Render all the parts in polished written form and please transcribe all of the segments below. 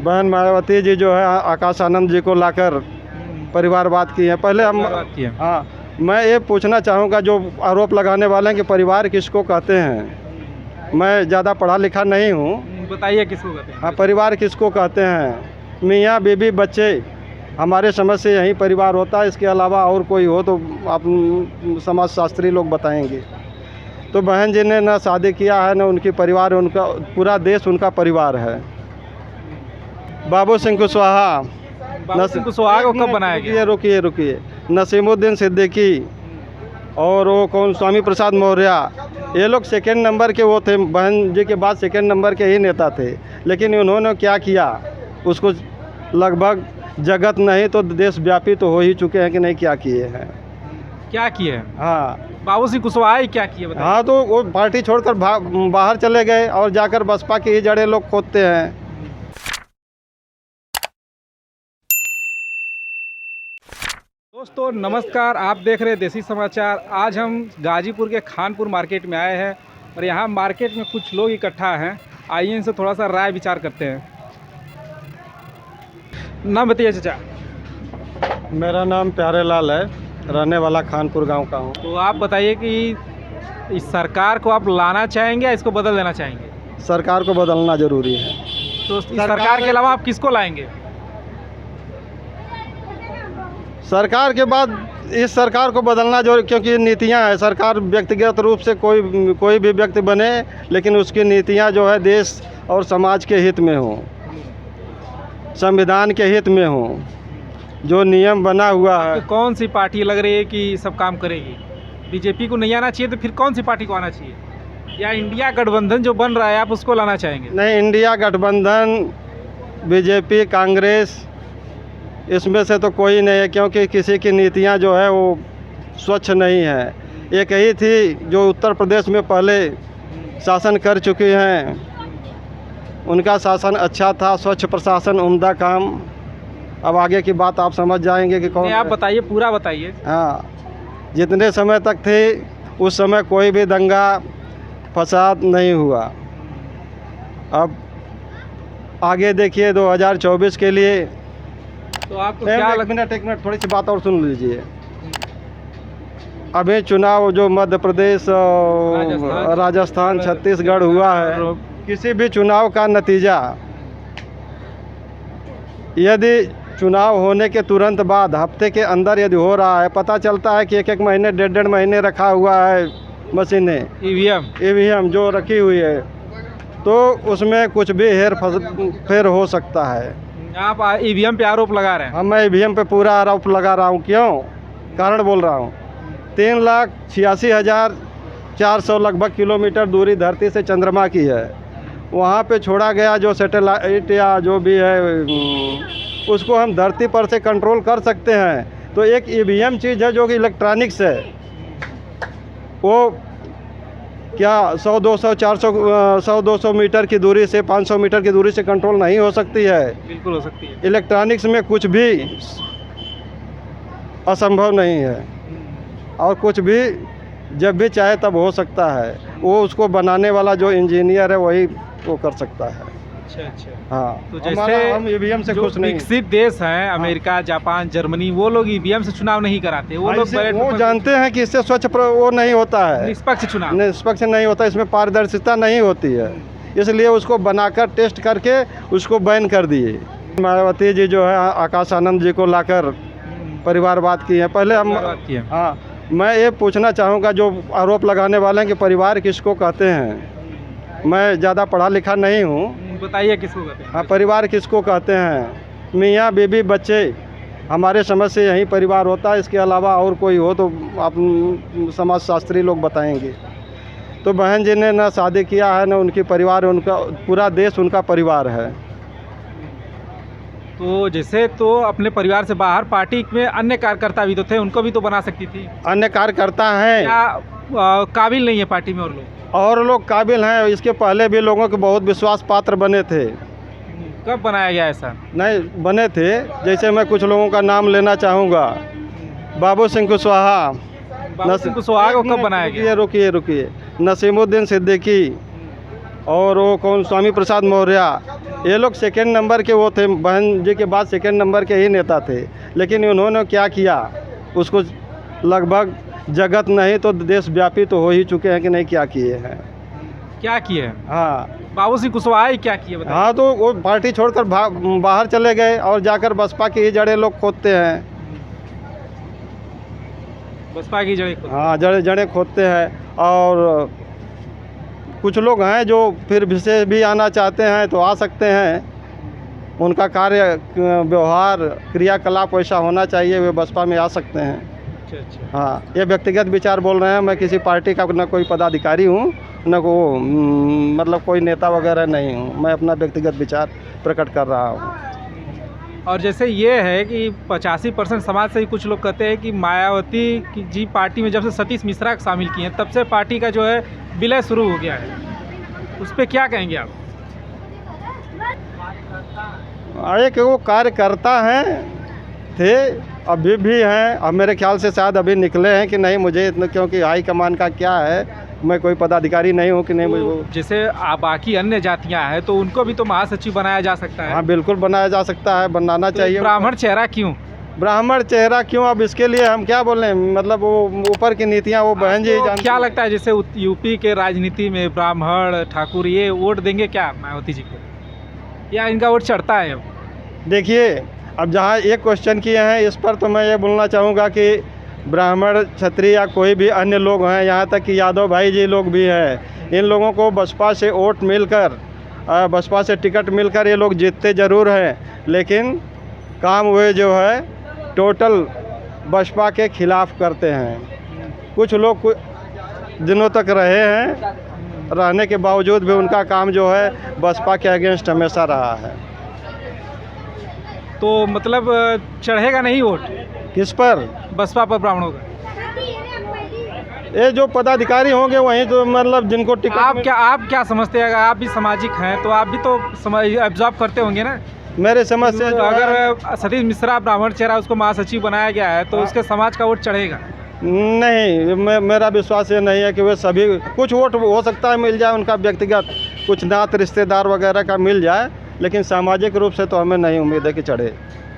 बहन मायावती जी जो है आकाश आनंद जी को लाकर परिवारवाद की है। पहले हम हाँ, मैं ये पूछना चाहूँगा जो आरोप लगाने वाले हैं कि परिवार किसको कहते हैं। मैं ज़्यादा पढ़ा लिखा नहीं हूँ, बताइए किसको कहते हैं। हाँ, परिवार किसको कहते हैं। मियाँ बीबी बच्चे, हमारे समझ से यही परिवार होता है। इसके अलावा और कोई हो तो आप समाजशास्त्री लोग बताएंगे। तो बहन जी ने ना शादी किया है, ना उनकी परिवार, उनका पूरा देश उनका परिवार है। बाबू सिंह कुशवाहा, बाबू सिंह कुशवाहा को कब बनाया गया? रुकिए नसीमुद्दीन सिद्दीकी और वो कौन, स्वामी प्रसाद मौर्य, ये लोग सेकंड नंबर के वो थे। बहन जी के बाद सेकंड नंबर के ही नेता थे। लेकिन उन्होंने क्या किया, उसको लगभग जगत नहीं तो देशव्यापी तो हो ही चुके हैं कि नहीं क्या किए हैं। क्या किए हैं? हाँ, बाबू सिंह कुशवाहा ही क्या किए बताइए। हाँ, तो वो पार्टी छोड़कर बाहर चले गए और जाकर बसपा की ही जड़ें लोग खोदते हैं। दोस्तों नमस्कार, आप देख रहे हैं देसी समाचार। आज हम गाजीपुर के खानपुर मार्केट में आए हैं और यहाँ मार्केट में कुछ लोग इकट्ठा हैं। आइए इनसे थोड़ा सा राय विचार करते हैं। नाम बताइए चाचा। मेरा नाम प्यारे लाल है, रहने वाला खानपुर गांव का हूँ। तो आप बताइए कि इस सरकार को आप लाना चाहेंगे या इसको बदल देना चाहेंगे? सरकार को बदलना जरूरी है। तो इस सरकार के अलावा आप किसको लाएंगे? सरकार के बाद इस सरकार को बदलना जो, क्योंकि नीतियां हैं। सरकार व्यक्तिगत रूप से कोई भी व्यक्ति बने, लेकिन उसकी नीतियां जो है देश और समाज के हित में हो, संविधान के हित में हो। जो नियम बना हुआ है। तो कौन सी पार्टी लग रही है कि सब काम करेगी? बीजेपी को नहीं आना चाहिए तो फिर कौन सी पार्टी को आना चाहिए? या इंडिया गठबंधन जो बन रहा है आप उसको लाना चाहेंगे? नहीं, इंडिया गठबंधन, बीजेपी, कांग्रेस, इसमें से तो कोई नहीं है, क्योंकि किसी की नीतियां जो है वो स्वच्छ नहीं है। एक ही थी जो उत्तर प्रदेश में पहले शासन कर चुकी हैं, उनका शासन अच्छा था, स्वच्छ प्रशासन, उम्दा काम। अब आगे की बात आप समझ जाएंगे कि कौन। आप बताइए, पूरा बताइए। हाँ, जितने समय तक थे उस समय कोई भी दंगा फसाद नहीं हुआ। अब आगे देखिए 2024 के लिए। तो आपको क्या एक मिनट थोड़ी सी बात और सुन लीजिए। अभी चुनाव जो मध्य प्रदेश, राजस्थान, छत्तीसगढ़ हुआ है, किसी भी चुनाव का नतीजा यदि चुनाव होने के तुरंत बाद हफ्ते के अंदर यदि हो रहा है, पता चलता है कि एक महीने, डेढ़ महीने रखा हुआ है मशीनें, ईवीएम जो रखी हुई है, तो उसमें कुछ भी हेर फेर हो सकता है। आप ईवीएम पे आरोप लगा रहे हैं? हाँ, मैं ईवीएम पे पूरा आरोप लगा रहा हूँ। क्यों? कारण बोल रहा हूँ। 3,86,400 लगभग किलोमीटर दूरी धरती से चंद्रमा की है। वहाँ पे छोड़ा गया जो सैटेलाइट या जो भी है, उसको हम धरती पर से कंट्रोल कर सकते हैं। तो एक ईवीएम चीज़ है जो कि इलेक्ट्रॉनिक्स है, वो क्या 100-200 मीटर की दूरी से, 500 मीटर की दूरी से कंट्रोल नहीं हो सकती है? बिल्कुल हो सकती है। इलेक्ट्रॉनिक्स में कुछ भी असंभव नहीं है, और कुछ भी जब भी चाहे तब हो सकता है। वो उसको बनाने वाला जो इंजीनियर है वही वो कर सकता है। अच्छा। हाँ, तो जैसे हम ईवीएम से खुश नहीं। विकसित देश हैं, अमेरिका, जापान, जर्मनी, वो लोग ईवीएम से चुनाव नहीं कराते। वो लोग वो जानते हैं कि इससे स्वच्छ वो नहीं होता है, निष्पक्ष नहीं होता, इसमें पारदर्शिता नहीं होती है। इसलिए उसको बनाकर टेस्ट करके उसको बैन कर दिए। मायावती जी जो है आकाश आनंद जी को लाकर परिवारवाद की है। पहले हम हाँ, मैं ये पूछना चाहूँगा जो आरोप लगाने वाले हैं कि परिवार किसको कहते हैं। मैं ज़्यादा पढ़ा लिखा नहीं हूँ, बताइए किसको कहते हैं। हाँ, परिवार किसको कहते हैं। मियाँ बीबी बच्चे, हमारे समझ से यही परिवार होता है। इसके अलावा और कोई हो तो आप समाजशास्त्री लोग बताएंगे। तो बहन जी ने ना शादी किया है, ना उनकी परिवार, उनका पूरा देश उनका परिवार है। तो जैसे तो अपने परिवार से बाहर पार्टी में अन्य कार्यकर्ता भी तो थे, उनको भी तो बना सकती थी। अन्य कार्यकर्ता हैं क्या काबिल नहीं है पार्टी में? और लोग काबिल हैं। इसके पहले भी लोगों के बहुत विश्वास पात्र बने थे। कब बनाया गया ऐसा? नहीं बने थे, जैसे मैं कुछ लोगों का नाम लेना चाहूँगा। बाबू सिंह कुशवाहा, को कब बनाया गया? रुकिए नसीमुद्दीन सिद्दीकी और वो कौन, स्वामी प्रसाद मौर्य, ये लोग सेकंड नंबर के वो थे, बहन जी के बाद सेकंड नंबर के ही नेता थे, लेकिन उन्होंने क्या किया उसको लगभग जगत नहीं तो देशव्यापी तो हो ही चुके हैं कि नहीं क्या किए हैं। क्या किए? हाँ बाबू सिंह कुशवाहा ही क्या किए बताइए? हाँ, तो वो पार्टी छोड़कर बाहर चले गए और जाकर बसपा की ही जड़ें लोग खोदते हैं। बसपा की जड़ें हाँ, जड़ें खोदते हैं। और कुछ लोग हैं जो फिर से भी आना चाहते हैं तो आ सकते हैं, उनका कार्य व्यवहार क्रियाकलाप वैसा होना चाहिए, वे बसपा में आ सकते हैं। अच्छा। हाँ, ये व्यक्तिगत विचार बोल रहे हैं, मैं किसी पार्टी का न कोई पदाधिकारी हूँ न को मतलब कोई नेता वगैरह नहीं हूँ, मैं अपना व्यक्तिगत विचार प्रकट कर रहा हूँ। और जैसे ये है कि 85% समाज से ही कुछ लोग कहते हैं कि मायावती की जी पार्टी में जब से सतीश मिश्रा को शामिल किए हैं तब से पार्टी का जो है विलय शुरू हो गया है, उस पर क्या कहेंगे आप? एक वो कार्यकर्ता हैं, थे, अभी भी हैं, अब मेरे ख्याल से शायद अभी निकले हैं कि नहीं मुझे इतना, क्योंकि हाईकमान का क्या है, मैं कोई पदाधिकारी नहीं हूँ कि नहीं मुझे वो। जैसे बाकी अन्य जातियां हैं तो उनको भी तो महासचिव बनाया जा सकता है। हाँ बिल्कुल बनाया जा सकता है, बनाना तो चाहिए। ब्राह्मण चेहरा क्यों? ब्राह्मण चेहरा क्यों? अब इसके लिए हम क्या बोलें, मतलब वो ऊपर की नीतियाँ वो बहन जी जानती। क्या लगता है जैसे यूपी के राजनीति में ब्राह्मण ठाकुर ये वोट देंगे क्या मायावती जी को, या इनका वोट चढ़ता है? अब देखिए, अब जहाँ एक क्वेश्चन किए हैं इस पर तो मैं ये बोलना चाहूँगा कि ब्राह्मण क्षत्रिय या कोई भी अन्य लोग हैं, यहाँ तक कि यादव भाई जी लोग भी हैं, इन लोगों को बसपा से वोट मिलकर, बसपा से टिकट मिलकर ये लोग जीतते ज़रूर हैं, लेकिन काम वे जो है टोटल बसपा के खिलाफ करते हैं। कुछ लोग दिनों तक रहे हैं, रहने के बावजूद भी उनका काम जो है बसपा के अगेंस्ट हमेशा रहा है। तो मतलब चढ़ेगा नहीं वोट किस पर? बसपा पर ब्राह्मणों का? ये जो पदाधिकारी होंगे वहीं तो, मतलब जिनको टिकट आप क्या समझते हैं? अगर आप भी सामाजिक हैं तो आप भी तो एब्जॉर्ब करते होंगे ना। मेरे समझ से तो अगर सतीश मिश्रा ब्राह्मण चेहरा उसको महासचिव बनाया गया है तो उसके समाज का वोट चढ़ेगा? नहीं, मेरा विश्वास ये नहीं है कि वे सभी, कुछ वोट हो सकता है मिल जाए उनका व्यक्तिगत, कुछ नात रिश्तेदार वगैरह का मिल जाए, लेकिन सामाजिक रूप से तो हमें नहीं उम्मीद है कि चढ़े।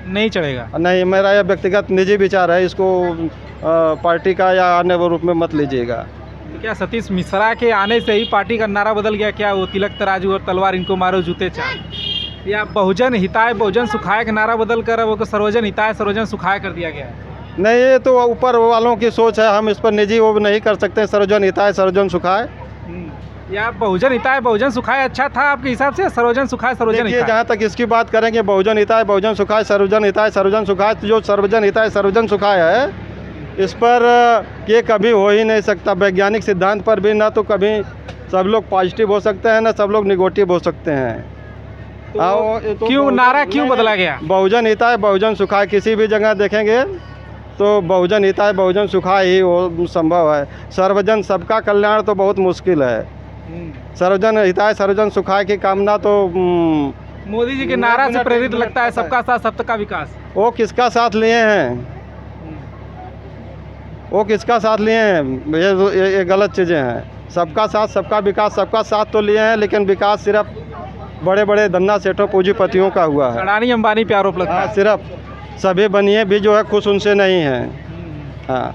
नहीं चढ़ेगा? नहीं, मेरा यह व्यक्तिगत निजी विचार है, इसको पार्टी का या अन्य रूप में मत लीजिएगा। तो क्या सतीश मिश्रा के आने से ही पार्टी का नारा बदल गया क्या? वो तिलक तराजू और तलवार इनको मारो जूते चार, या बहुजन हिताय बहुजन सुखाय का नारा बदल कर वो सर्वजन हिताय सर्वजन सुखाय कर दिया गया है? नहीं, ये तो ऊपर वालों की सोच है, हम इस पर निजी वो नहीं कर सकते। सर्वजन हिताय सर्वजन सुखाय, या बहुजन हिताय बहुजन सुखाय अच्छा था आपके हिसाब से? सर्वजन सुखाय सर्वजन हिताय, जहाँ तक इसकी बात करेंगे, बहुजन हिताय बहुजन सुखाय सर्वजन हिताय सर्वजन सुखाय, तो जो सर्वजन हिताय सर्वजन सुखाय है इस पर ये कभी हो ही नहीं सकता। वैज्ञानिक सिद्धांत पर भी ना तो कभी सब लोग पॉजिटिव हो सकते हैं ना सब लोग निगेटिव हो सकते हैं। तो क्यों नारा क्यों बदला गया? बहुजन हिताय बहुजन सुखाय, किसी भी जगह देखेंगे तो बहुजन हिताय बहुजन सुखाय ही वो संभव है। सर्वजन सबका कल्याण तो बहुत मुश्किल है। सर्वजन हिताय सर्वजन सुखाय की कामना तो मोदी जी के नारा से प्रेरित लगता है, सबका साथ सबका विकास। वो किसका साथ लिए हैं? वो किसका साथ लिए हैं? ये गलत चीज़ें हैं। सबका साथ सबका विकास, सबका साथ तो लिए हैं, लेकिन विकास सिर्फ बड़े बड़े धन्ना सेठों पूंजीपतियों का हुआ है। अडानी अंबानी पे आरोप लगता है। सिर्फ सभी बनिए भी जो है खुश उनसे नहीं हैं। हाँ।